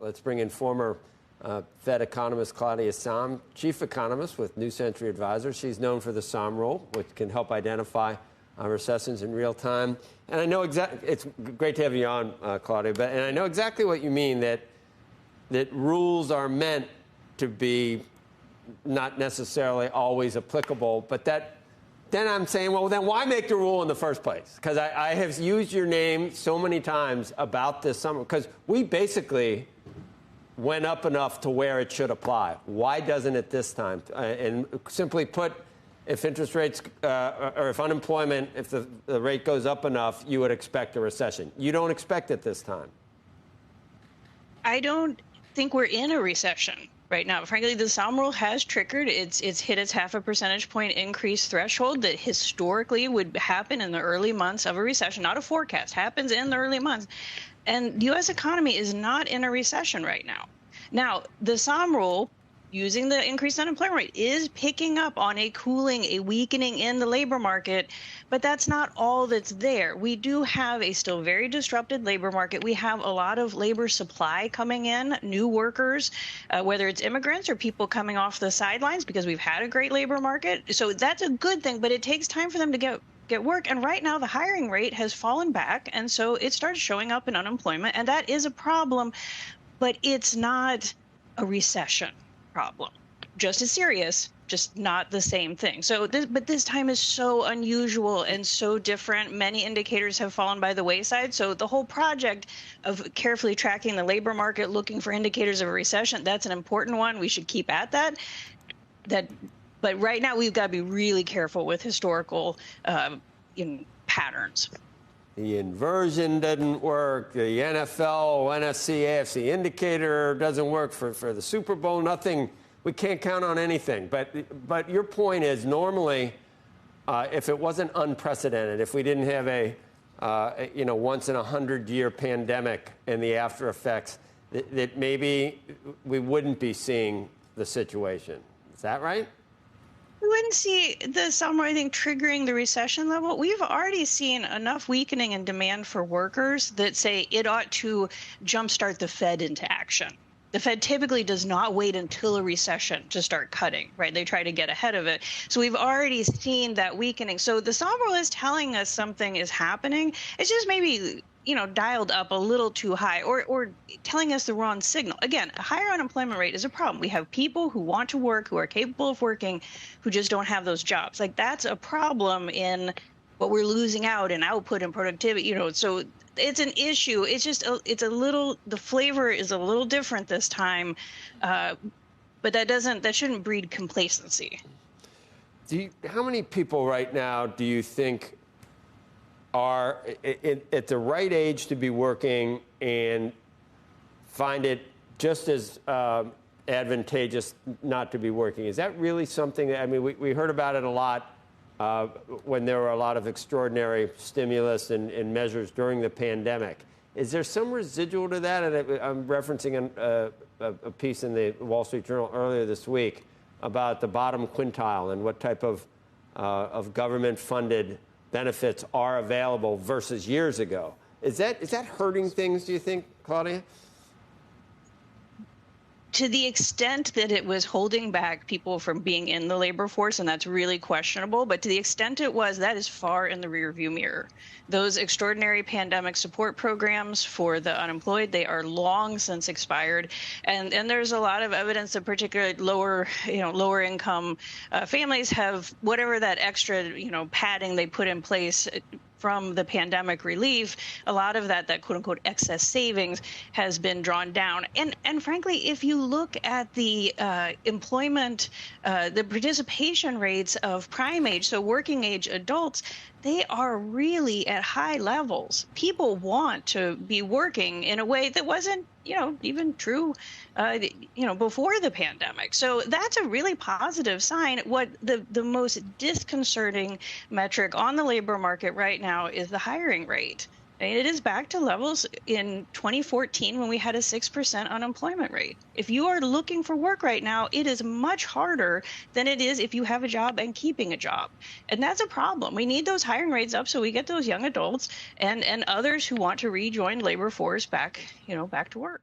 Let's bring in former Fed economist Claudia Sahm, chief economist with New Century Advisors. She's known for the Sahm rule, which can help identify recessions in real time. And I know exactly, it's great to have you on, Claudia, and I know exactly what you mean, that rules are meant to be not necessarily always applicable, but then I'm saying, well, then why make the rule in the first place? Because I have used your name so many times about this summer, because we basically went up enough to where it should apply. Why doesn't it this time? And simply put, if interest rates or if unemployment, if the rate goes up enough, you would expect a recession. You don't expect it this time. I don't think we're in a recession right now. Frankly, the Sahm rule has triggered. It's hit its 0.5 percentage point increase threshold that historically would happen in the early months of a recession, not a forecast, happens in the early months. And the U.S. economy is not in a recession right now. Now, the Sahm rule, using the increased unemployment rate, is picking up on a cooling, a weakening in the labor market, but that's not all that's there. We do have a still very disrupted labor market. We have a lot of labor supply coming in, new workers, whether it's immigrants or people coming off the sidelines, because we've had a great labor market. So that's a good thing, but it takes time for them to get work. And right now the hiring rate has fallen back, and so it starts showing up in unemployment, and that is a problem, but it's not a recession problem. Just as serious, just not the same thing. So but this time is so unusual and so different. Many indicators have fallen by the wayside. So the whole project of carefully tracking the labor market, looking for indicators of a recession, that's an important one. We should keep at that. But right now we've got to be really careful with historical patterns. The inversion doesn't work. The NFL, NFC, AFC indicator doesn't work for the Super Bowl. Nothing. We can't count on anything. But your point is, normally, if it wasn't unprecedented, if we didn't have a once in 100-year pandemic and the after effects, that maybe we wouldn't be seeing the situation. Is that right? We wouldn't see the summer, I think, triggering the recession level. We've already seen enough weakening in demand for workers that say it ought to jumpstart the Fed into action. The Fed typically does not wait until a recession to start cutting, right? They try to get ahead of it. So we've already seen that weakening. So the Sahm rule is telling us something is happening. It's just maybe dialed up a little too high, or telling us the wrong signal. Again, a higher unemployment rate is a problem. We have people who want to work, who are capable of working, who just don't have those jobs. Like, that's a problem in what we're losing out in output and productivity, so it's an issue. It's just, the flavor is a little different this time, but that shouldn't breed complacency. How many people right now do you think are at the right age to be working and find it just as advantageous not to be working? Is that really something that, we heard about it a lot when there were a lot of extraordinary stimulus and measures during the pandemic. Is there some residual to that? And I'm referencing a piece in the Wall Street Journal earlier this week about the bottom quintile and what type of government-funded benefits are available versus years ago. Is that hurting things, do you think, Claudia? To the extent that it was holding back people from being in the labor force, and that's really questionable, but to the extent it was, that is far in the rearview mirror. Those extraordinary pandemic support programs for the unemployed, they are long since expired, and there's a lot of evidence that particularly lower income families have whatever that extra padding they put in place from the pandemic relief. A lot of that quote unquote excess savings has been drawn down. And frankly, if you look at the employment, the participation rates of prime age, so working age adults, they are really at high levels. People want to be working in a way that wasn't, even true, before the pandemic. So that's a really positive sign. What the most disconcerting metric on the labor market right now is the hiring rate. It is back to levels in 2014 when we had a 6% unemployment rate. If you are looking for work right now, it is much harder than it is if you have a job and keeping a job. And that's a problem. We need those hiring rates up so we get those young adults and others who want to rejoin labor force back to work.